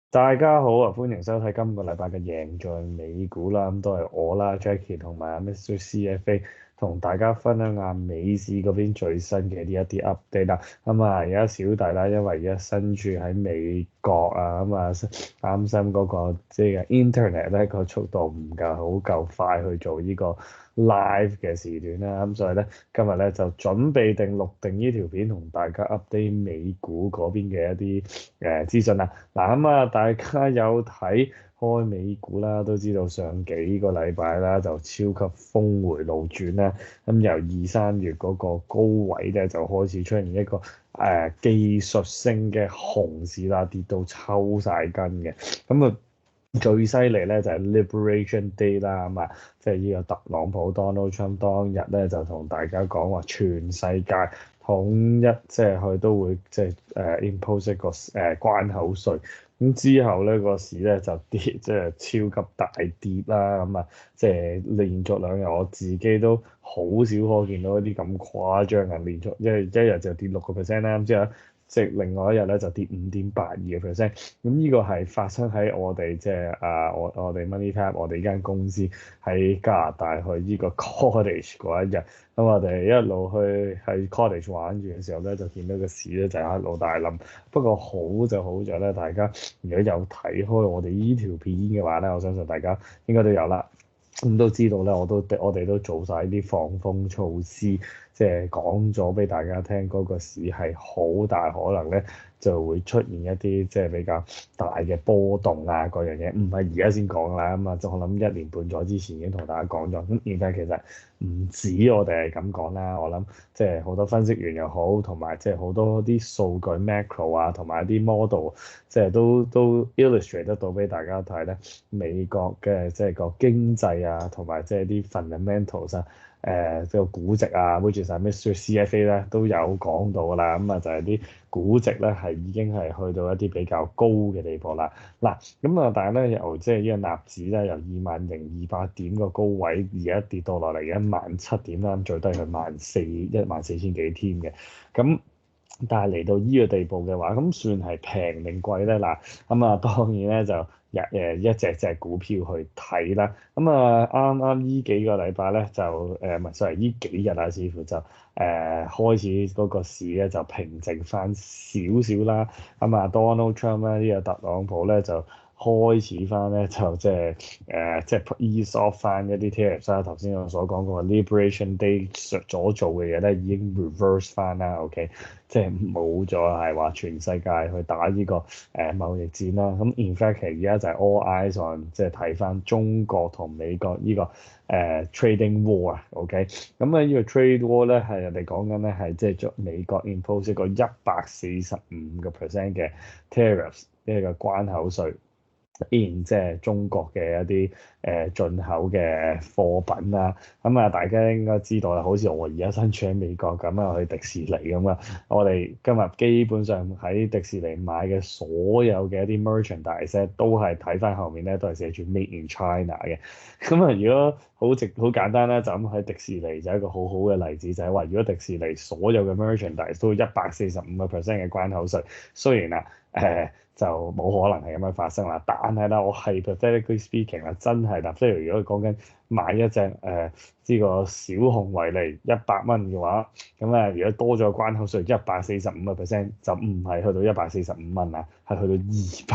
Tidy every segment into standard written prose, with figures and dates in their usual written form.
大家好啊，歡迎收睇今個禮拜嘅贏在美股啦，咁都係我啦，Jackie 同埋阿 Mr. CFA 同大家分享下美市嗰邊最新嘅呢一啲 update 啦。咁啊，而家小弟啦，因為而家身處喺美國啊，咁啊擔心嗰個即係 internet 咧個速度唔夠好夠快去做呢個 live 嘅時段啦，咁所以咧今日咧就準備錄定呢條片同大家 update 美股嗰邊嘅一啲資訊啦。嗱咁啊，大家有睇開美股啦，都知道上幾個禮拜啦就超級峰迴路轉啦。咁由二三月嗰個高位咧就開始出現一個技術性嘅熊市啦，跌到抽晒筋嘅。咁啊最犀利咧就係 Liberation Day 啦，咁啊即係呢個特朗普 Donald Trump 當日咧就同大家講話全世界統一，即係佢都會即係impose 一個關口稅。咁之後咧個市咧就跌，即係超級大跌啦。咁啊，即係連續兩日我自己都好少可見到一啲咁誇張嘅連續，因為一日就跌6%啦。咁之後即係另外一日咧就跌5.82%。咁呢個係發生喺我哋即係我哋 MoneyTap 我哋呢間公司喺加拿大去呢個 cottage 嗰一日。咁我哋一路去喺 cottage 玩住嘅時候咧，就見到個市咧就一路大冧。不過好就好在咧，大家如果有睇開我哋呢條片嘅話咧，我相信大家應該都有啦。咁都知道咧，我哋都做晒啲防風措施，即係講咗俾大家聽，嗰個市係好大可能咧就會出現一啲即係比較大嘅波動啊，嗰樣嘢唔係而家先講啦。咁啊，就我諗1年半載之前已經同大家講咗。咁而家其實唔止我哋係咁講啦，我諗即係好多分析員又好，同埋即係好多啲數據 macro 啊，同埋一啲 model，即係都 illustrate 得到俾大家睇咧。美國嘅即係個經濟啊，同埋即係啲 fundamentals 啊，即係估值啊，which is Mr. CFA 咧都有講到㗎啦。咁啊就係啲估值咧係已經係去到一啲比較高嘅地步啦。嗱，咁啊但係咧由即係呢個納指咧由20,200點個高位而家跌到落嚟17,000點啦，最低去14,000幾添嘅。咁但係嚟到呢個地步嘅話，咁算係平定貴咧？嗱，咁啊當然咧就一隻隻股票去睇啦。咁啊啱啱呢幾個禮拜咧就唔係，sorry，呢幾日啊，似乎就開始嗰個市咧就平靜翻少少啦。咁啊 Donald Trump 咧呢個特朗普咧就開始翻咧就即係 ease off 翻一啲 tariffs 啦。頭先我所講過 Liberation Day 所做嘅嘢咧已經 reverse 翻啦。OK。即係冇咗係話全世界去打呢個貿易戰啦。咁 in fact 而家就係 all eyes on，即係睇翻中國同美國呢個trading war 啊。OK，咁啊呢個 trade war 咧係人哋講緊咧係即係將美國 impose 一個145%嘅 tariffs，呢個關口稅。即係中國嘅一啲進口嘅貨品啦。咁啊大家應該知道啦，好似我而家身處喺美國咁啊，去迪士尼咁啊，我哋今日基本上喺迪士尼買嘅所有嘅一啲 merchandise 都係睇翻後面咧，都係寫住 Made in China 嘅。咁啊，如果好簡單啦，就咁喺迪士尼就係一個好好嘅例子，就係話如果迪士尼所有嘅 merchandise 都145%嘅關口稅，雖然啊就冇可能係咁樣發生啦，但係啦，我係 hypothetically speaking 啦，真係啦，即係如果講緊買一隻呢個小熊維尼100蚊嘅話，咁啊如果多咗關口稅145%，就唔係去到145蚊啊，係去到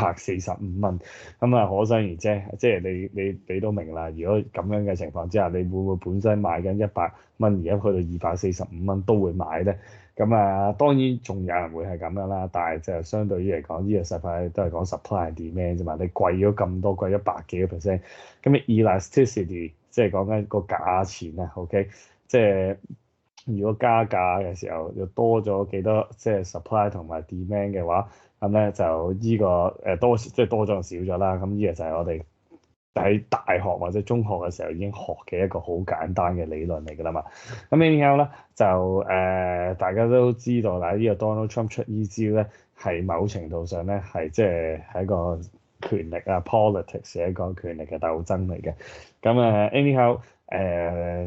245蚊。咁啊可想而知，即係你都明啦。如果咁樣嘅情況之下，你會唔會本身買緊100蚊，而家去到245蚊都會買咧？咁啊，當然仲有人會係咁樣啦，但係就相對於嚟講，呢個世界都係講 supply and demand 啫嘛。你貴咗咁多，貴100幾個 percent，咁你 elasticity 即係講緊個價錢啊。OK，即係如果加價嘅時候又多咗幾多，即係 supply 同埋 demand 嘅話，咁咧就呢個多即係多咗就少咗啦。咁呢個就係我哋喺大學或者中學嘅時候已經學嘅一個好簡單嘅理論嚟㗎啦嘛。咁 anyhow 咧就大家都知道啦，呢個 Donald Trump 出呢招咧係某程度上咧係即係一個權力啊 politics 嘅一個權力嘅鬥爭嚟嘅。咁anyhow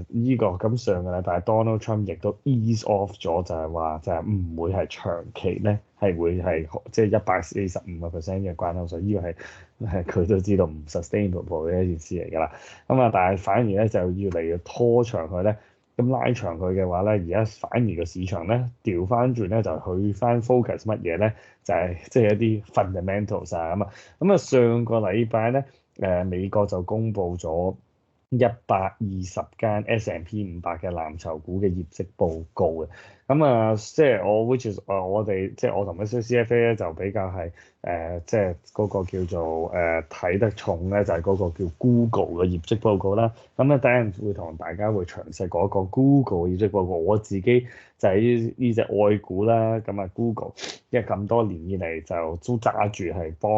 依個咁上個禮拜 Donald Trump 亦都 ease off 咗，就係話就係唔會係長期咧係會係即係145%嘅關口稅，依個係佢都知道唔 sustainable 嘅一件事嚟㗎啦。咁啊，但係反而咧就越嚟越拖長佢咧，咁拉長佢嘅話咧，而家反而個市場咧調翻轉咧就去翻 focus 乜嘢咧，就係即係一啲 fundamentals 啊咁啊。咁啊上個禮拜咧美國就公布咗120間 S&P 500嘅藍籌股嘅業績報告嘅，咁啊，即係我 which is 我哋即係我同 Mr. CFA 咧就比較係即係嗰個叫做睇得重咧，就係嗰個叫 Google 嘅業績報告啦。咁咧，等陣會同大家會詳細講一講 Google 嘅業績報告。我自己就係呢隻愛股啦，咁啊 Google，因為咁多年以嚟就都揸住係幫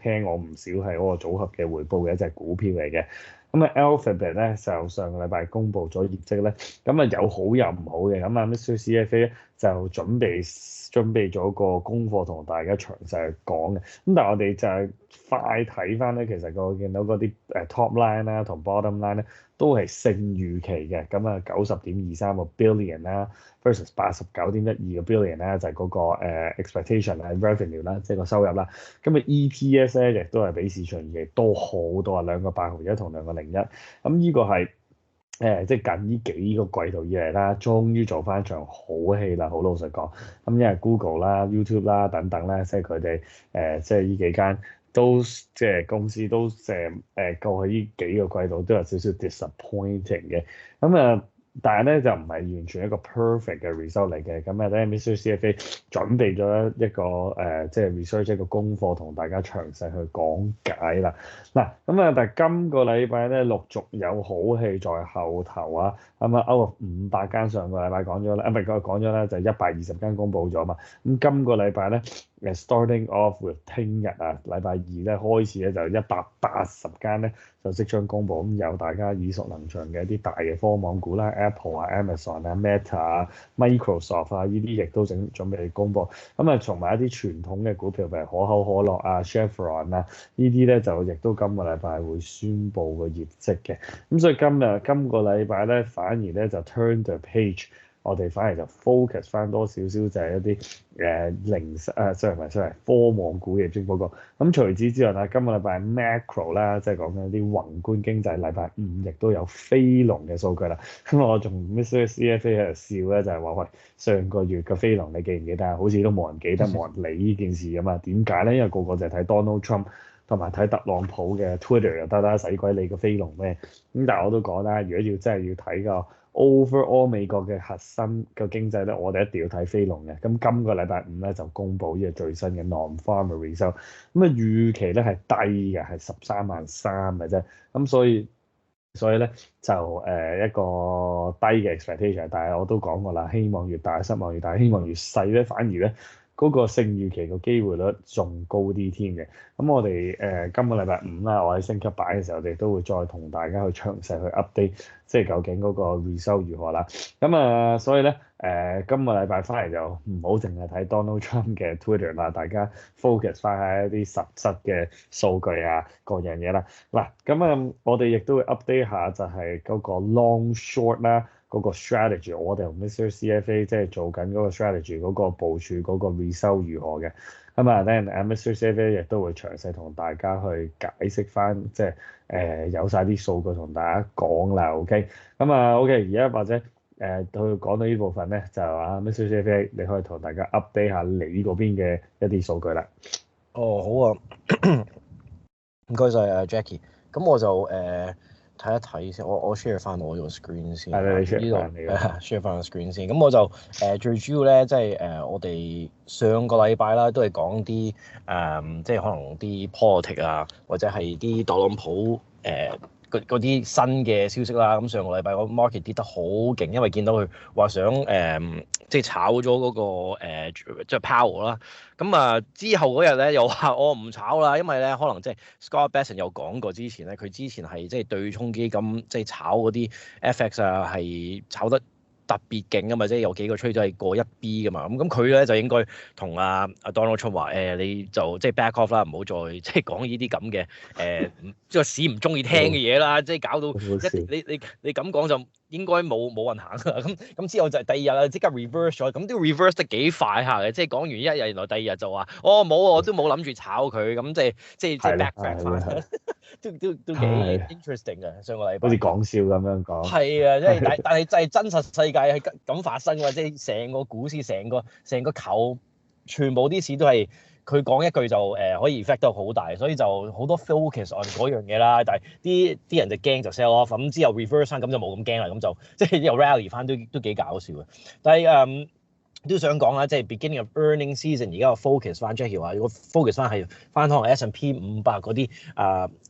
輕我唔少係嗰個組合嘅回報嘅一隻股票嚟嘅。咁啊，Alphabet 咧就上個禮拜公布咗業績咧，咁啊有好有唔好嘅。咁啊，Mr. CFA 咧就準備咗個功課同大家詳細去講嘅。咁但係我哋就係快睇翻咧，其實我見到嗰啲top line 啦同 bottom line 咧都係勝預期嘅。咁啊，90.23個 billion 啦 versus 89.12個 billion 啦，就係嗰個expectation 係 revenue 啦，即係個收入啦。咁啊 EPS 咧亦都係比市場預期多好多啊，2.81同2.01。咁呢個係即係近呢幾個季度以嚟啦，終於做翻場好戲啦！好老實講，咁因為 Google 啦、YouTube 啦等等咧，即係佢哋即係呢幾間都即係公司都過去呢幾個季度都有少少 disappointing 嘅，咁啊。但係咧就唔係完全一個 perfect 嘅 result 嚟嘅，咁啊咧 Mr. CFA 準備咗一個即係 research 一個功課同大家詳細去講解啦。嗱，咁啊，但係今個禮拜咧陸續有好戲在後頭啊，咁啊 out of 500間上個禮拜講咗啦，唔係講咗啦，就係120間公佈咗嘛。咁今個禮拜咧starting off with 聽日啊，禮拜二咧開始咧就180間咧就即將公佈，咁有大家耳熟能詳嘅一啲大嘅科網股啦。Apple 啊、Amazon 啊、Meta 啊、Microsoft 啊，呢啲亦都準備公布。咁啊，同埋一啲傳統嘅股票，譬如可口可樂啊、Chevron 啊，呢啲咧就亦都今個禮拜會宣布個業績嘅。咁所以今個禮拜咧，反而咧就 turn the page。我哋反而就 focus 翻多少少就係一啲sorry 科網股嘅業績報告。咁除此之外啦，今個禮拜 macro 啦，即係講緊啲宏觀經濟，禮拜5亦都有非農嘅數據啦。咁我仲 Mr. CFA 喺度笑咧，就係話喂，上個月嘅非農你記唔記得啊？好似都冇人記得，冇人理呢件事㗎嘛。點解咧？因為個個就係睇 Donald Trump 同埋睇特朗普嘅 Twitter 又得啦，使鬼理個非農咩？咁但係我都講啦，如果真係要睇個 overall 美國嘅核心嘅經濟咧，我哋一定要睇非農嘅。咁今個禮拜5咧就公布呢個最新嘅 non-farm result，咁啊預期咧係低嘅，係13.3萬嘅啫。咁所以咧就一個低嘅 expectation，但係我都講過啦，希望越大失望越大，希望越細咧反而咧嗰個勝預期個機會率仲高啲添嘅。咁我哋今個禮拜5啦，我喺升級版嘅時候，我哋都會再同大家去詳細去 update，即係究竟嗰個 result 如何啦。咁啊，所以咧今個禮拜翻嚟就唔好淨係睇 Donald Trump 嘅 Twitter 啦，大家 focus 翻喺一啲實質嘅數據啊，各樣嘢啦。嗱，咁啊，我哋亦都會 update 下就係嗰個 long short 啦。嗰個 strategy，我哋同 Mr. CFA 即係做緊嗰個 strategy 嗰個部署嗰個 result 如何嘅。咁啊，then Mr. CFA 亦都會詳細同大家去解釋翻，即係有晒啲數據同大家講啦。OK，咁啊 OK，而家或者到講到呢部分咧，就啊 Mr. CFA 你可以同大家 update 下你嗰邊嘅一啲數據啦。哦，好啊，唔該晒啊 Jackie。咁我就睇一睇先，我 share 翻我個 screen 先。係你 share 翻你 share 翻個 screen 先。咁我就最主要咧，即係我哋上個禮拜啦，都係講啲即係可能啲 politics 啊，或者係啲特朗普嗰啲新嘅消息啦。咁上個禮拜個 market 跌得好勁，因為見到佢話想即係炒咗嗰個即係 Powell 啦。咁啊之後嗰日咧又話我唔炒啦，因為咧可能即係 Scott Bessent 有講過之前咧，佢之前係即係對沖基金即係炒嗰啲 FX 啊，係炒得特別勁啊嘛，即係有幾個 trade 都係過1B 噶嘛，咁佢咧就應該同阿 Donald Trump 話你就即係 back off 啦，唔好再即係講呢啲咁嘅即係個市唔中意聽嘅嘢啦，即係搞到好笑你咁講就應該冇運行啦。咁之後就第二日即刻 reverse 咗，咁都 reverse 得幾快下嘅，即係講完一日，原來第二日就話哦冇，我都冇諗住炒佢，咁即係 backtrack 翻，都幾 interesting 嘅上個禮拜。好似講笑咁樣講。係啊，即係但係就係真實世界係咁發生㗎，即係成個股市、成個球，全部啲市都係佢講一句就可以 effect 得好大，所以就好多 focus on 嗰樣嘢啦。但係啲人就驚就 sell off，咁之後 reverse 翻咁就冇咁驚啦，咁就即係又 rally 翻都幾搞笑嘅。但係都想講啦，即係 beginning of earning season， 而家個 focus 翻 Jackie 話，如果 focus 翻係翻可能 S&P 500嗰啲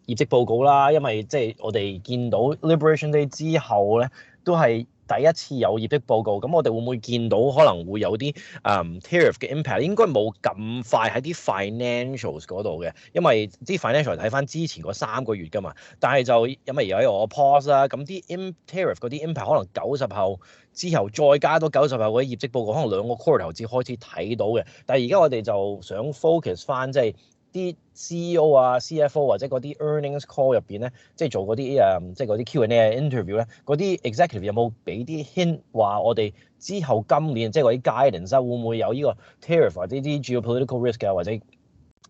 業績報告啦，因為即係我哋見到 Liberation Day 之後咧，都係第一次有業績報告，咁我哋會唔會見到可能會有啲tariff 嘅 impact？應該冇咁快喺啲 financials 嗰度嘅，因為啲 financial 睇翻之前嗰3個月㗎嘛，但係就因為而家我 pause 啦，咁啲 tariff 嗰啲 impact 可能90後之後再加多90後嗰啲業績報告，可能2個 quarter 至開始睇到嘅，但係而家我哋就想 focus 翻即係啲 CEO 啊、CFO 或者嗰啲 earnings call 入邊咧，即係做嗰啲即係嗰啲 Q&A interview 咧，嗰啲 executive 有冇俾啲 hint 話我哋之後今年即係嗰啲 guidance 會唔會有呢個 tariff 或者啲 geopolitical risk 啊，或者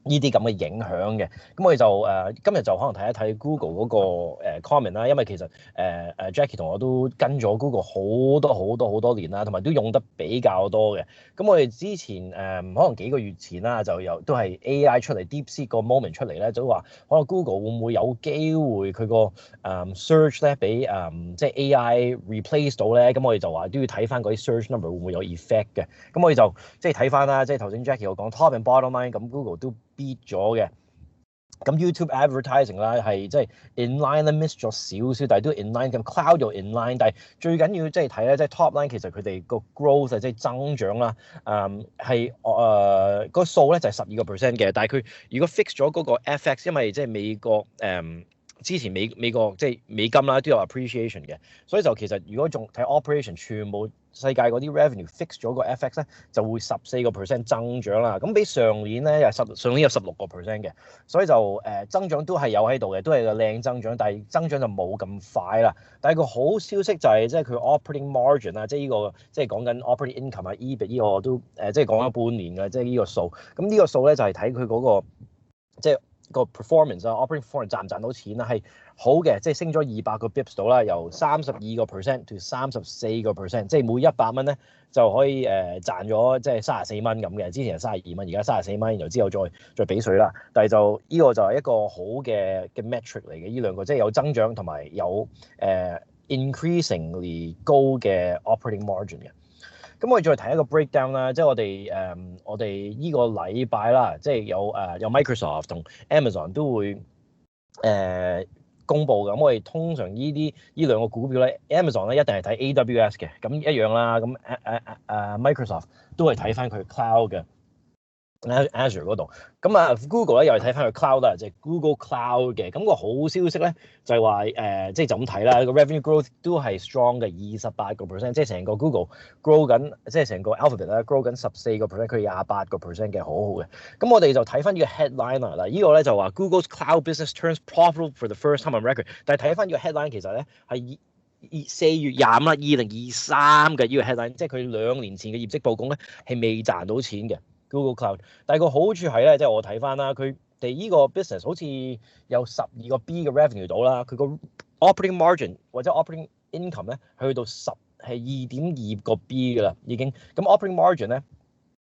呢啲咁嘅影響嘅？咁我哋就今日就可能睇一睇 Google 嗰個comment 啦，因為其實Jackie 同我都跟咗 Google 好多年啦，同埋都用得比較多嘅。咁我哋之前可能幾個月前啦，就都係 AI 出嚟 DeepSeek 個 moment 出嚟咧，就話可能 Google 會唔會有機會佢個search 咧俾即係 AI replace 到咧？咁我哋就話都要睇翻嗰啲 search number 會唔會有 effect 嘅。咁我哋就即係睇翻啦，即係頭先 Jackie 我講 top and bottom line，咁 Google 都 beat 咗嘅。咁 YouTube advertising 啦係即係 in line 咧 miss 咗少少，但係都 in line，咁 cloud 又 in line，但係最緊要即係睇咧，即係 top line 其實佢哋個 growth 即係增長啦，係個數咧就係12%嘅，但係佢如果 fix 咗嗰個 FX， 因為即係美國之前美國即係美金啦都有 appreciation 嘅，所以就其實如果仲睇 operation， 全部世界嗰啲 revenue fix 咗個 FX 咧，就會14% 增長啦。咁比上年咧上年有16% 嘅，所以就增長都係有喺度嘅，都係個靚增長，但係增長就冇咁快啦。但係個好消息就係即係佢 operating margin 啊，即係呢個即係講緊 operating income 啊 EBIT 呢個都即係講咗半年嘅，即係呢個數。咁呢個數咧就係睇佢嗰個即係個 performance 啊 ，operating performance 賺唔賺到錢啊，係好嘅，即係升咗200個 bips 到啦，由32% to 34%，即係每100蚊咧就可以賺咗即係34蚊咁嘅，之前係32蚊，而家34蚊，然後之後再俾稅啦。但係就呢個就係一個好嘅 metric 嚟嘅，呢兩個即係有增長同埋有increasingly 高嘅 operating margin 嘅。咁我哋再睇一個 breakdown 啦，即係我哋依個禮拜啦，即係有 Microsoft 同 Amazon 都會公佈嘅。咁我哋通常呢兩個股票咧 ，Amazon 咧一定係睇 AWS 嘅，咁一樣啦。咁Microsoft 都係睇翻佢 cloud 嘅。Azure 嗰度，咁Google 咧又係睇翻佢 cloud 啦，即係 Google Cloud 嘅。咁個好消息咧就係話即係就咁睇啦，個 revenue growth 都係 strong 嘅28%，即係成個 Google grow 緊，即係成個 Alphabet 咧 grow 緊14%，佢28%嘅，好好嘅。咁我哋就睇翻呢個 headline 啦，呢個咧就話 Google's cloud business turns profitable for the first time on record。但係睇翻呢個 headline 其實咧係4月25啦，2023嘅呢個 headline，即係佢2年前嘅業績報告咧係未賺到錢嘅。Google Cloud，但係個好處係咧，即係我睇翻啦，佢哋依個 business 好似有12個 B 嘅 revenue 到啦，佢個 operating margin 或者 operating income 咧去到2.2個 B 㗎啦，已經。咁 operating margin 咧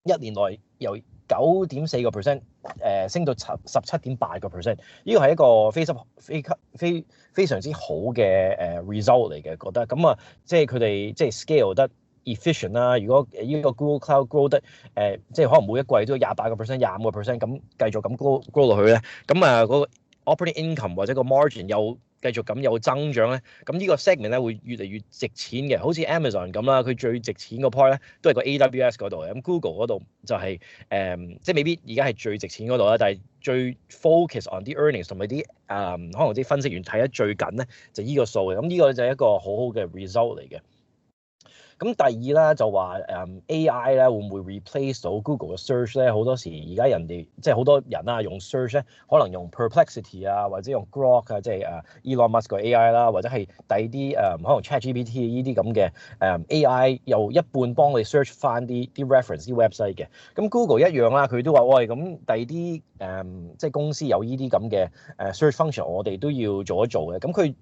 1年內由9.4%升到17.8%，呢個係一個非常之好嘅result 嚟嘅，覺得。咁即係佢哋即係 scale 得efficient 啦，如果呢個 Google Cloud grow 得即係可能每一季都28%、25%咁繼續咁 grow 落去咧，咁嗰個 operating income 或者個 margin 又繼續咁有增長咧，咁呢個 segment 咧會越嚟越值錢嘅，好似 Amazon 咁啦，佢最值錢個 part 咧都係個 AWS 嗰度嘅，咁 Google 嗰度就係即係未必而家係最值錢嗰度啦，但係最 focus on 啲 earnings 同埋啲可能啲分析員睇得最緊咧就呢個數嘅，咁呢個就係一個好好嘅 result 嚟嘅。咁第二啦就話AI 咧會唔會 replace 到 Google 嘅 search 咧？好多時而家人哋即係好多人啊用 search 咧，可能用 Perplexity 啊，或者用 Grok 啊，即係Elon Musk 個 AI 啦，或者係第二啲可能 ChatGPT 呢啲咁嘅AI 又一半幫你 search 翻啲 reference 啲 website 嘅。咁 Google 一樣啦，佢都話喂，咁第二啲即係公司有呢啲咁嘅search function，我哋都要做一做嘅。咁佢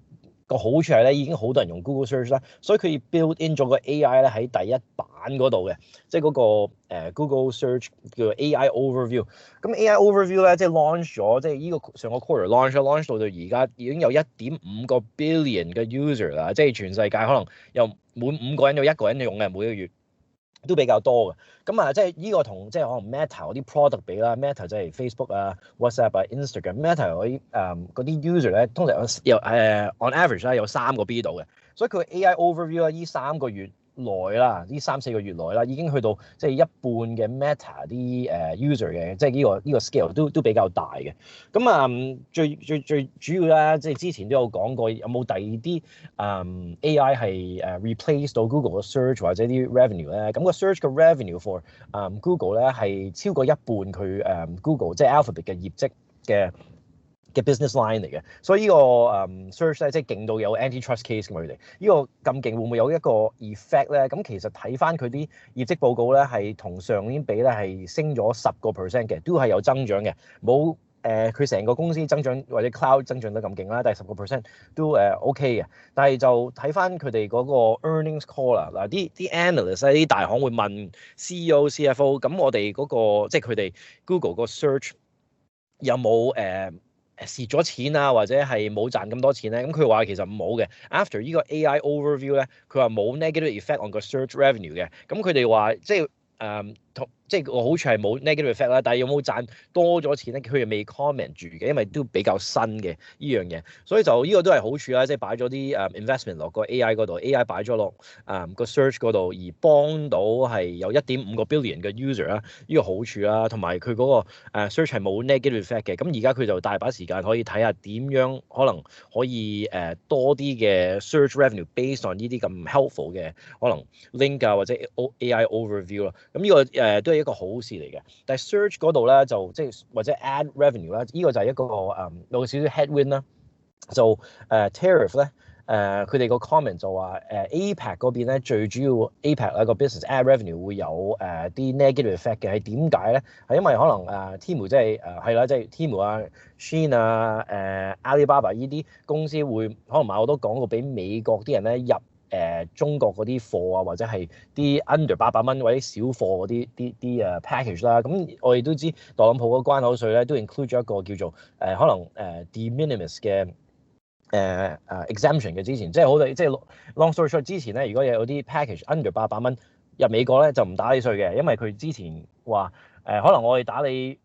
個好處係咧，已經好多人用 Google Search 啦，所以佢要 build in 咗個 AI 咧喺第一版嗰度嘅，即係嗰個Google Search 叫做 AI Overview。咁 AI Overview 咧，即係 launch 咗，即係呢個上個 quarter launch 到而家已經有1.5個 billion 嘅 user 啦，即係全世界可能有每5個人有1個人用嘅每個月。都比較多嘅，咁啊，即係呢個同即係可能 Meta 嗰啲 product 比啦，Meta 即係 Facebook 啊、WhatsApp 啊、Instagram，Meta 嗰啲 user 咧，通常有on average 咧有3個 B 度嘅，所以佢 AI overview 咧，呢3個月內啦，呢3-4個月內啦，已經去到即係一半嘅 Meta 啲user 嘅，即係呢個 scale 都比較大嘅。咁最主要咧，即係之前都有講過，有冇第二啲AI 係replace 到 Google 嘅 search 或者啲 revenue 咧？咁個 search 嘅 revenue for Google 咧係超過一半佢Google 即係 Alphabet 嘅業績嘅 business line 嚟嘅，所以呢個search 咧即係勁到有 antitrust case 㗎嘛，佢哋呢個咁勁會唔會有一個 effect 咧？咁其實睇翻佢啲業績報告咧，係同上年比咧係升咗10%嘅，都係有增長嘅，冇佢成個公司增長或者 cloud 增長得咁勁啦，但係10%都OK 嘅。但係就睇翻佢哋嗰個 earnings call 啦，嗱啲 analyst 啲大行會問 CEO、CFO，咁我哋嗰個即係佢哋 Google 個 search 有冇蝕咗錢啊，或者係冇賺咁多錢咧？咁佢話其實冇嘅。After 呢個 AI overview 咧，佢話冇 negative effect on 個 search revenue 嘅。咁佢哋話即係即係個好處係冇 negative effect 啦，但係有冇賺多咗錢咧？佢哋未 comment 住嘅，因為都比較新嘅呢樣嘢，所以就呢個都係好處啦，即係擺咗啲investment 落個 AI 嗰度 ，AI 擺咗落個 search 嗰度，而幫到係有1.5個 billion 嘅 user 啦，呢個好處啦，同埋佢嗰個search 係冇 negative effect 嘅。咁而家佢就大把時間可以睇下點樣可能可以多啲嘅 search revenue based on 呢啲咁 helpful 嘅可能 link 啊或者 AI overview 啦。咁呢個都係一個好事嚟嘅，但係 search 嗰度咧就即係或者 ad revenue 啦，呢個就係一個有少少 headwind 啦，就tariff 咧佢哋個 comment 就話APAC 嗰邊咧最主要 APAC 咧個 business ad revenue 會有啲 negative effect 嘅，係點解咧？係因為可能Temu 即係係啦，即係 Temu 啊、Shein 啊、Alibaba 呢啲公司會可能買好多廣告俾美國啲人咧入。中國嗰啲貨啊，或者係啲 under 800蚊或者小貨嗰啲 package 啦，咁我哋都知特朗普嗰關口稅咧都 include 咗一個叫做可能de minimis 嘅exemption 嘅之前，即係好即係 long story short 之前咧，如果有啲 package under 800蚊入美國咧就唔打你稅嘅，因為佢之前話可能我哋打你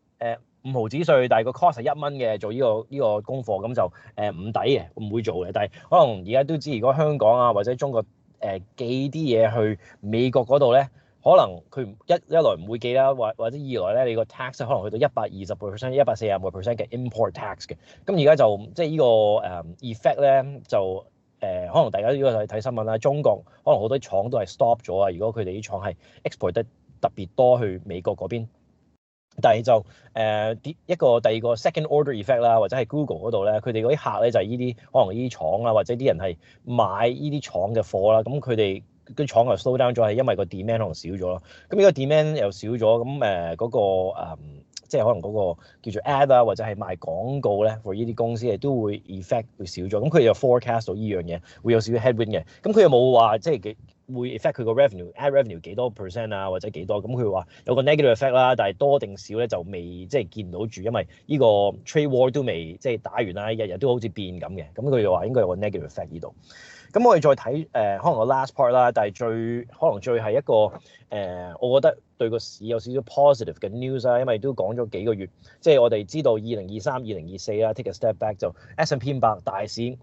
5毫子稅，但係個 cost 係1蚊嘅，做呢個功課咁就唔抵嘅，唔會做嘅。但係可能而家都知，如果香港啊或者中國寄啲嘢去美國嗰度咧，可能佢一來唔會寄啦，或者二來咧你個 tax 可能去到120%、140%嘅 import tax 嘅。咁而家就即係呢個effect 咧就可能大家如果睇新聞啦，中國可能好多廠都係 stop 咗啊。如果佢哋啲廠係 export 得特別多去美國嗰邊。但係就第二個 second order effect 啦，或者係 Google 嗰度咧，佢哋嗰啲客咧就係呢啲可能呢啲廠啊，或者啲人係買呢啲廠嘅貨啦，咁佢哋啲廠又 slow down 咗，係因為個 demand 可能少咗咯。咁呢個 demand 又少咗，咁嗰個即係可能嗰個叫做 ad 啊，或者係賣廣告咧，for 呢啲公司都會 effect 會少咗。咁佢又 forecast 到呢樣嘢會有少少 headwind 嘅。咁佢又冇話即係會 affect 佢個 ad revenue 幾多 percent 啊，或者幾多？咁佢話有個 negative effect 啦，但係多定少咧就未即係見到住，因為呢個 trade war 都未即係打完啦，日日都好似變咁嘅。咁佢又話應該有個 negative effect 呢度。咁我哋再睇可能個 last part 啦，但係可能最係一個我覺得對個市有少少 positive 嘅 news 啦，因為都講咗幾個月，即係我哋知道2023、2024啦 ，take a step back 就 S&P 500大市。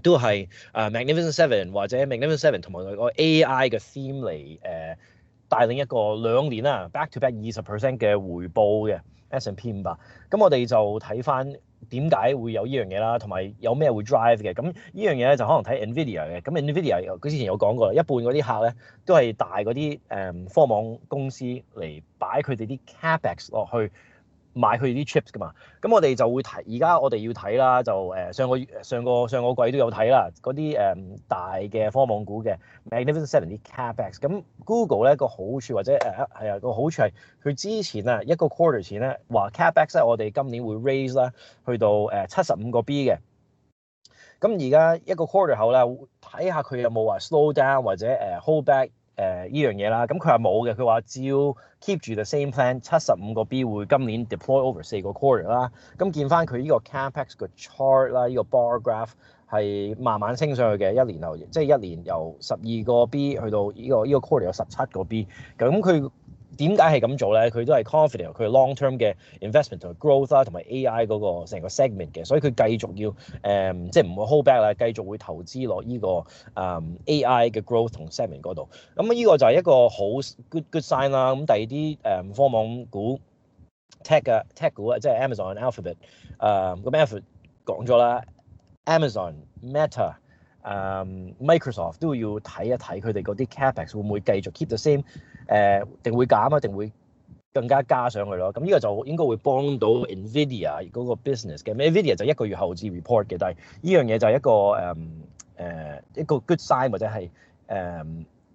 都係Magnificent Seven 或者 Magnificent Seven 同埋個 AI 嘅 theme 嚟帶領一個2年啦 back to back 20% 嘅回報嘅。S&P 500。咁我哋就睇翻點解會有呢樣嘢啦，同埋有咩會 drive 嘅。咁呢樣嘢咧就可能睇 Nvidia 嘅。咁 Nvidia 佢之前有講過啦，一半嗰啲客咧都係大嗰啲科網公司嚟擺佢哋啲 capex 落去買佢哋啲 chips 噶嘛。咁我哋就會睇，而家我哋要睇啦，就上個季都有睇啦，嗰啲大嘅科網股嘅 Magnificent Seven 啲 capex。咁 Google 咧個好處或者係啊個好處係佢之前啊一個 quarter 前咧話 capex 咧我哋今年會 raise 啦去到75個 B 嘅。咁而家一個 quarter 後咧，睇下佢有冇話 slow down 或者hold back 呢樣嘢啦。咁佢話冇嘅，佢話照 keep 住 the same plan， 75個 B 會今年 deploy over 4個 quarter 啦。咁見翻佢呢個 capex 個 chart 啦，呢個 bar graph 係慢慢升上去嘅，一年後即係一年由12個 B 去到呢個 quarter 有17個 B。咁佢點解係咁做咧？佢都係 confident 佢 long term 嘅 investment 同 growth 啦，同埋 AI 嗰個成個 segment 嘅，所以佢繼續要即係唔會 hold back 啦，繼續會投資落呢個AI 嘅 growth 同 segment 嗰度。咁呢個就係一個好 good sign 啦。咁第二啲科網股 tech 股啊，即係 Amazon、Alphabet 咁 Alphabet 講咗啦 ，Amazon、Meta。Microsoft 都要睇一睇佢哋嗰啲 capex 會唔會繼續 keep the same，定會減啊，定會更加加上去咯。咁呢個就應該會幫到 Nvidia 嗰個 business 嘅。Nvidia 就一個月後至 report 嘅，但係呢樣嘢就係一個 good sign 或者係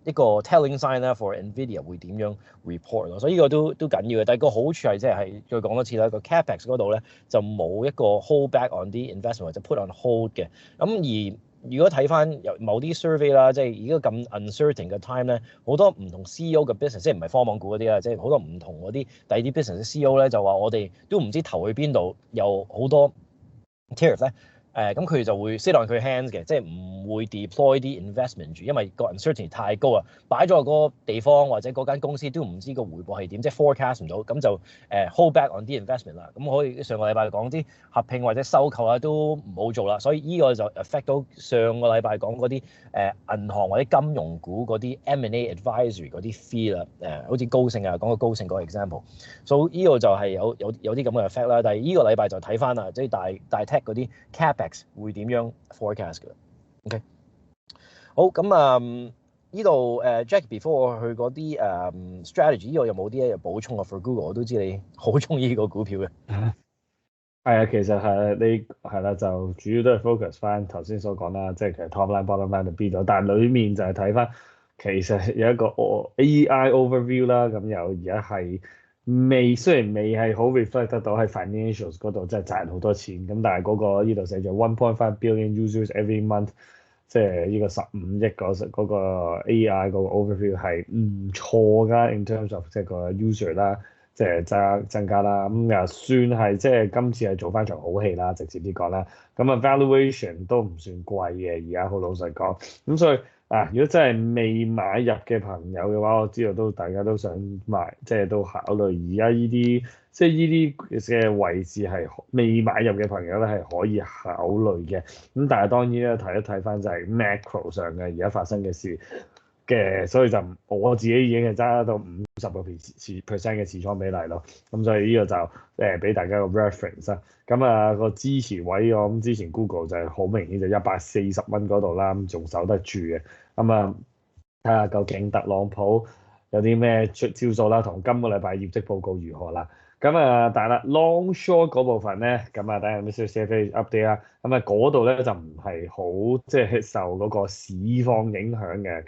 一個 telling sign 啦 for Nvidia 會點樣 report 咯。所以呢個都緊要嘅。但係個好處係即係再講多次啦，個 capex 嗰度咧就冇一個 hold back on 啲 investment 或者 put on hold 嘅。咁而如果睇翻有某啲 survey 啦，即係而家咁 uncertain 嘅 time 咧，好多唔同 CEO 嘅 business，即係唔係科網股嗰啲啦，即係好多唔同嗰啲第二啲 business 嘅 CEO 咧，就話我哋都唔知投去邊度，有好多 tariff 咧。咁佢就會 sit on 佢 hands 嘅，即係唔會 deploy 啲 investment 住，因為個 uncertainty 太高啊，擺咗喺嗰個地方或者嗰間公司都唔知個回報係點，即係 forecast 唔到，咁就hold back on 啲 investment 啦。咁可以上個禮拜講啲合併或者收購啊都唔好做啦，所以呢個就 affect 到上個禮拜講嗰啲銀行或者金融股嗰啲 M&A advisory 嗰啲 fee 啦，好似高盛啊，講個高盛嗰個 example， 所以呢個就係有啲咁嘅 effect 啦。但係呢個禮拜就睇翻啦，即係大 tech 嗰啲 capex會點樣 forecast 嘅 ？OK， 好咁呢度Jack before 我去嗰啲strategy， 呢度有冇啲嘢補充啊 ？For Google 我都知你好中意呢個股票嘅。係啊，其實係你係啦，就主要都係 focus 翻頭先所講啦，即係其實 top line、bottom line 就 B 咗，但係裡面就係睇翻其實有一個 AI overview 啦，咁有而家係雖然未係好 reflect 得到喺 financials 嗰度，即係賺好多錢，咁但係嗰個呢度寫咗 1.5 billion users every month，即係呢個15億嗰個 AI 嗰個 overview 係唔錯㗎，in terms of 即係個 user 啦。即係增加啦，咁又算係即係今次係做翻場好戲啦，直接啲講啦。咁啊 valuation 都唔算貴嘅，而家好老實講。咁所以如果真係未買入嘅朋友嘅話，我知道大家都想買，即係都考慮而家呢啲即係呢啲嘅位置係未買入嘅朋友咧係可以考慮嘅。咁但係當然咧睇一睇翻就係 macro 上嘅而家發生嘅事。所以就我自己已經係揸到50% 嘅持倉比例咯，咁所以呢個就俾大家個 reference 啦。咁個支持位我諗之前 Google 就係好明顯就140蚊嗰度啦，咁仲守得住嘅。睇下究竟特朗普有啲咩出招數啦，同今個禮拜業績報告如何啦。但係啦 long short 嗰部分咧，等下 Mr. CFA update 啦。嗰度咧就唔係好即係受嗰個市況影響嘅。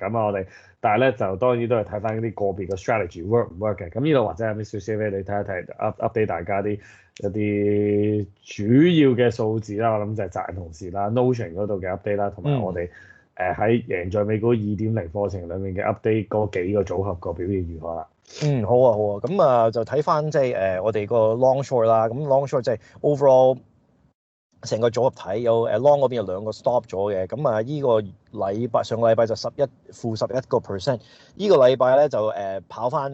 但係咧就當然都係睇翻啲個別嘅 strategy work 唔 work 嘅。咁呢度或者 Mr. CFA 你睇一睇 update 大家一啲主要嘅數字啦。我諗就係責任同事啦 Notion 嗰度嘅 update 啦，同埋我哋喺贏在美股 2.0 課程裡面嘅 update 嗰幾個組合個表現如何啦？好啊，咁就睇翻即係我哋個 long short 啦。咁 long short 即係 overall 成個組合睇有long 嗰邊有2個 stop 咗嘅。依個禮拜上個禮拜就負11%，呢個禮拜咧就跑翻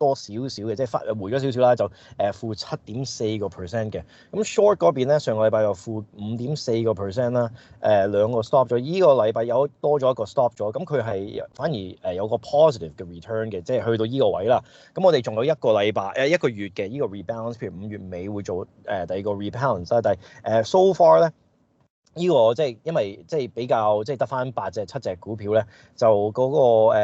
多少少嘅，即係回咗少少啦，就負7.4%嘅。咁 short 嗰邊咧，上個禮拜又負5.4%啦，兩個 stop 咗。依個禮拜有多咗一個 stop 咗，咁佢係反而有個 positive 嘅 return 嘅，即係去到依個位啦。咁我哋仲有一個禮拜一個月嘅依個 rebalance，譬如5月尾會做第二個 rebalance 啦，但係so far 咧。呢個即係因為即係比較即係得翻8隻7隻股票咧，就嗰個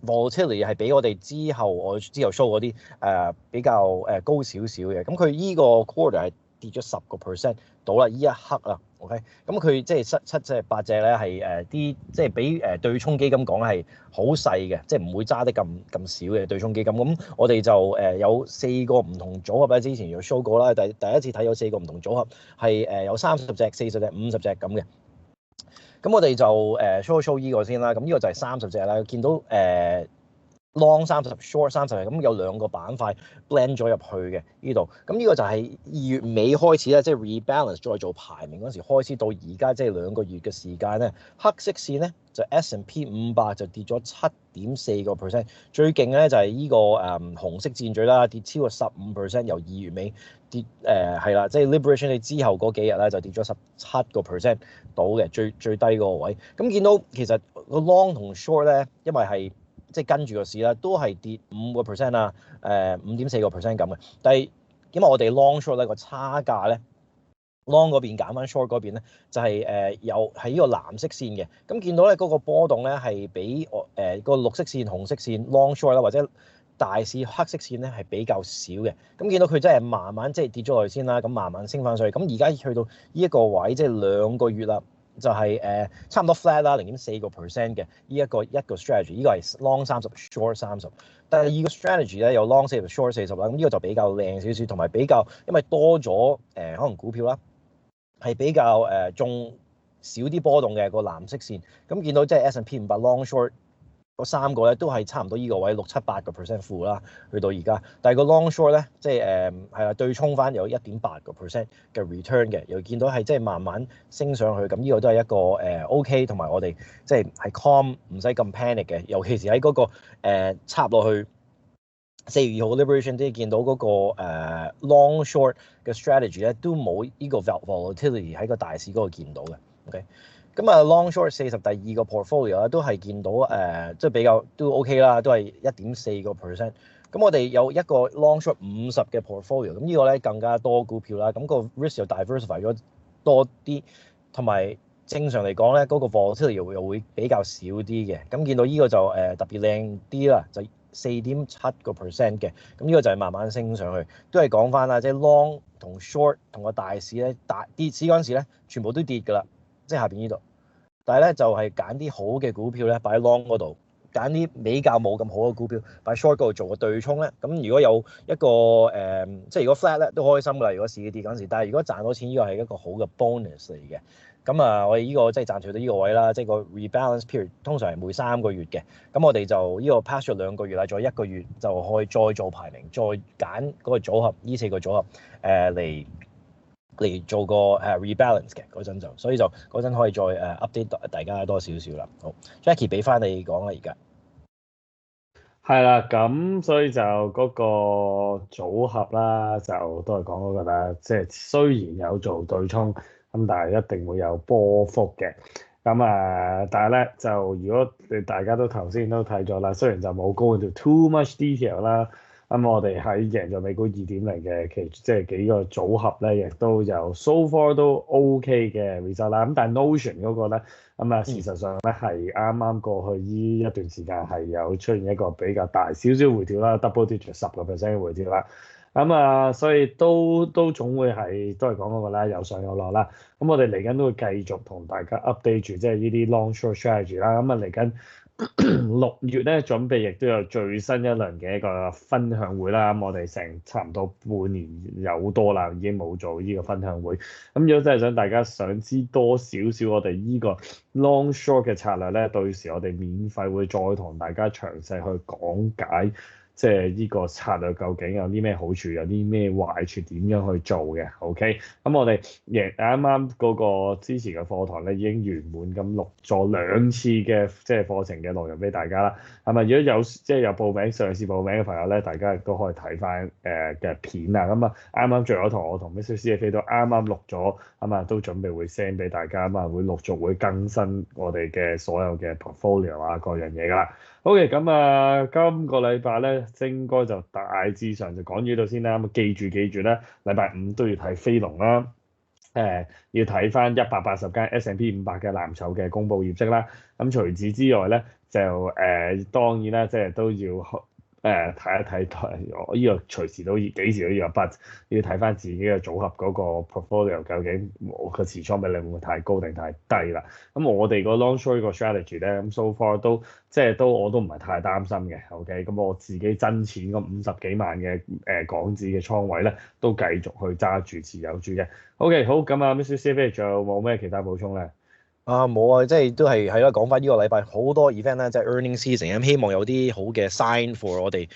volatility 係比我哋之後 show 嗰啲比較高少少嘅。咁佢依個 quarter 係跌咗10% 到啦，依一刻啊 ，OK。咁佢即係七隻8隻咧係啲即係比對沖基金講係好細嘅，即係唔會揸得咁少嘅對沖基金。咁我哋就有4個唔同組合咧，之前有 show 過啦。第一次睇有4個唔同組合，係有30隻、40隻、50隻咁嘅。咁我哋就show 依個先啦。咁呢個就係30隻啦。見到long 30 short 30咁有2個板塊 blend 咗入去嘅呢度，咁呢個就係2月尾開始咧，即係 rebalance 再做排名嗰時開始到而家，即係2個月嘅時間咧。黑色線咧就 S&P 500就跌咗7.4%，最勁咧就係呢個紅色箭嘴啦，跌超過15%，由2月尾跌係啦，即係 Liberation Day 之後嗰幾日咧就跌咗17% 到嘅最低嗰個位。咁見到其實個 long 同 short 咧，因為係即係跟住個市啦，都係跌5% 啊，5.4% 咁嘅。但係因為我哋 long short 咧個差價咧 ，long 嗰邊減翻 short 嗰邊咧，就係有喺呢個藍色線嘅。咁見到咧嗰個波動咧係比個綠色線、紅色線 long short 啦，或者大市黑色線咧係比較少嘅。咁見到佢真係慢慢即係跌咗落去先啦，咁慢慢升翻上去。咁而家去到呢一個位，即係2個月啦。就係差唔多 flat 啦，0.4% 嘅呢一個 strategy， 呢個係 long 30 short 30。第二個 strategy 咧有 long 40 short 40啦，咁呢個就比較靚少少，同埋比較因為多咗可能股票啦，係比較仲少啲波動嘅個藍色線。咁見到即係 S&P 500 long short。嗰3個咧都係差唔多呢個位6-7-8% 負啦，去到而家。但係個 long short 咧，即係係啦，對沖翻有1.8% 嘅 return 嘅，又見到係即係慢慢升上去。咁呢個都係一個OK，同埋我哋即係 calm，唔使咁 panic 嘅。尤其是喺嗰個插落去4月2號 Liberation Day 見到嗰個long short 嘅 strategy 咧，都冇呢個 volatility 喺個大市嗰度見到嘅。OK。咁啊 long short 40第二個 portfolio 咧都係見到即係比較都 OK 啦，都係1.4%。咁我哋有一個 long short 50嘅 portfolio，咁呢個咧更加多股票啦，咁個 risk 又 diversify 咗多啲，同埋正常嚟講咧嗰個 volatility 又會比較少啲嘅。咁見到呢個就特別靚啲啦，就4.7% 嘅。咁呢個就係慢慢升上去，都係講翻啦，即係 long 同 short 同個大市咧跌市嗰陣時咧，全部都跌㗎啦。即係下邊呢度，但係咧就係揀啲好嘅股票咧擺喺 long 嗰度，揀啲比較冇咁好嘅股票擺 short 嗰度做個對沖咧。咁如果有一個即係如果 flat 咧都開心㗎。如果市跌嗰陣時，但係如果賺到錢，呢個係一個好嘅 bonus 嚟嘅。咁啊，我哋呢個即係賺取到呢個位啦，即係個 rebalance period 通常係每3個月嘅。咁我哋就呢個 pass 咗2個月啦，再1個月就可以再做排名，再揀嗰個組合，呢4個組合嚟做個rebalance 嘅嗰陣就，所以就嗰陣可以再update 大家多少少啦。好 ，Jackie 俾翻你講啦，而家係啦，咁所以就嗰個組合啦，就都係講嗰個啦。即係雖然有做對沖，咁但係一定會有波幅嘅。咁但係咧就如果你大家都頭先都睇咗啦，雖然就冇 go into too much detail 啦。咁我哋喺贏咗美股2.0嘅即係幾個組合咧，亦都有 so far 都 OK 嘅 result 啦。咁但係 Notion 嗰個咧，事實上咧係啱啱過去呢一段時間係有出現一個比較大少少回調啦，double digit 10% 嘅回調啦。所以都總會係都係講嗰個啦，有上有落啦。咁我哋嚟緊都會繼續同大家 update 住，即係呢啲 long short strategy 啦。嚟緊6月咧，準備亦都有最新一輪嘅一個分享會啦。我哋成差唔多半年有多啦，已經冇做呢個分享會。如果真係想大家想知多少少我哋呢個 long short 嘅策略咧，到時我哋免費會再同大家詳細去講解即係呢個策略究竟有啲咩好處，有啲咩壞處，點樣去做嘅。OK，咁我哋啱啱嗰個之前嘅課堂咧已經圓滿咁錄咗2次嘅即係課程嘅內容俾大家啦。係咪？如果有即係有報名嘗試報名嘅朋友咧，大家亦都可以睇翻嘅片啊。咁啊，啱啱最後我同 Mr. CFA 都啱啱錄咗，咁啊都準備會 send 俾大家，咁啊會陸續會更新我哋嘅所有嘅 portfolio 啊各樣嘢㗎啦。OK，咁啊今個禮拜咧應該就大致上就講呢度先啦。咁記住咧，禮拜五都要睇飛龍啦。要睇翻180間 S&P 500嘅藍籌嘅公佈業績啦。咁除此之外咧，就當然啦，即係都要睇一睇，我呢個隨時都幾時都要有 but 要睇翻自己嘅組合嗰個 portfolio 究竟我個持倉比例會唔會太高定太低啦。咁我哋個 long short 個 strategy 咧，咁 so far 都我都唔係太擔心嘅。OK，咁我自己真錢嗰50幾萬嘅港紙嘅倉位咧，都繼續去揸住持有住嘅。OK，好，咁啊，Mr. CFA 仲有冇咩其他補充咧？冇啊，即係都係啦。講翻呢個禮拜好多 event 啦，即係 earning season 咁，希望有啲好嘅 sign for 我哋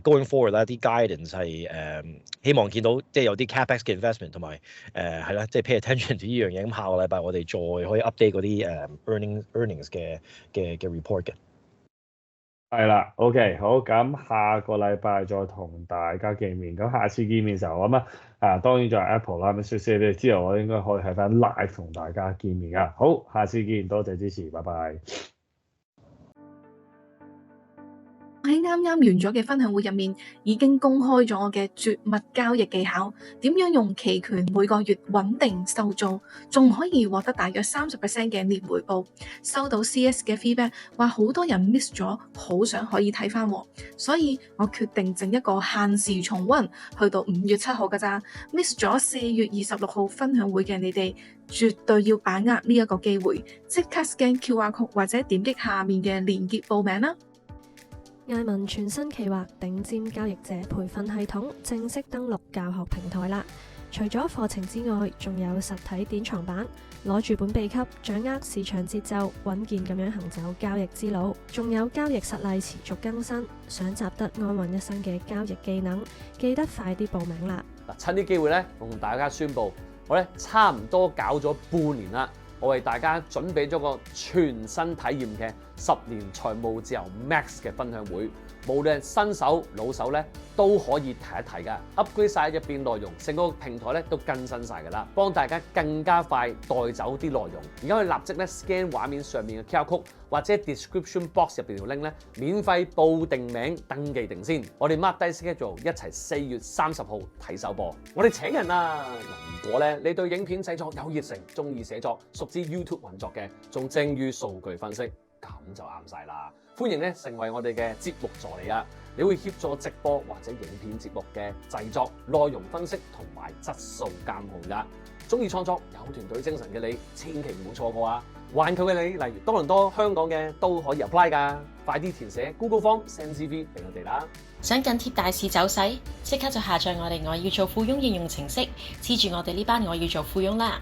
going forward 啦，啲 guidance 係希望見到即係有啲 capex 嘅 investment 同埋係啦，即係 pay attention to 呢樣嘢。咁下個禮拜我哋再可以 update 嗰啲earnings 嘅 report 嘅。係啦，OK，好，咁下個禮拜再同大家見面。咁下次見面嘅時候咁當然就係 Apple 啦，Mr. CFA 之後我應該可以喺翻 live 同大家見面噶。好，下次見，多謝支持，拜拜。喺啱啱完咗嘅分享會入面，已經公開咗我嘅絕密交易技巧，點樣用期權每個月穩定收租，仲可以獲得大約30% 嘅年回報。收到 CS 嘅 feedback，話好多人 miss 咗，好想可以睇翻，所以我決定整一個限時重溫，去到5月7號㗎咋。miss 咗4月26號分享會嘅你哋，絕對要把握呢一個機會，即刻 scan QR code 或者點擊下面嘅連結報名啦。艾文全新企劃頂尖交易者培訓系統正式登陸教學平台啦！除咗課程之外，仲有實體典藏版，攞住本秘笈，掌握市場節奏，穩健咁樣行走交易之路。仲有交易實例持續更新，想習得安穩一生嘅交易技能，記得快啲報名啦！趁啲機會咧，同大家宣布，我咧差唔多搞咗半年啦。我為大家準備咗個全新體驗嘅10年財務自由 Max 嘅分享會，無論新手老手咧都可以睇一睇噶 ，upgrade 晒入邊內容，成個平台咧都更新晒噶啦，幫大家更加快帶走啲內容。而家可以立即咧 scan 畫面上面嘅 QR code或者 description box 入邊條 link 咧，免費報定名登記定先。我哋 mark 低 schedule 一齊4月30號睇首播。我哋請人啦！如果咧你對影片製作有熱誠，中意寫作，熟知 YouTube 運作嘅，仲精於數據分析，咁就啱晒啦！歡迎咧成為我哋嘅節目助理啊！你會協助直播或者影片節目嘅製作、內容分析同埋質素監控噶。中意創作、有團隊精神嘅你，千祈唔好錯過啊！環球嘅你，例如多倫多、香港嘅都可以 apply 噶。快啲填寫 Google Form send CV 俾我哋啦！想緊貼大市走勢，即刻就下載我哋我要做富翁應用程式，黐住我哋呢班我要做富翁啦！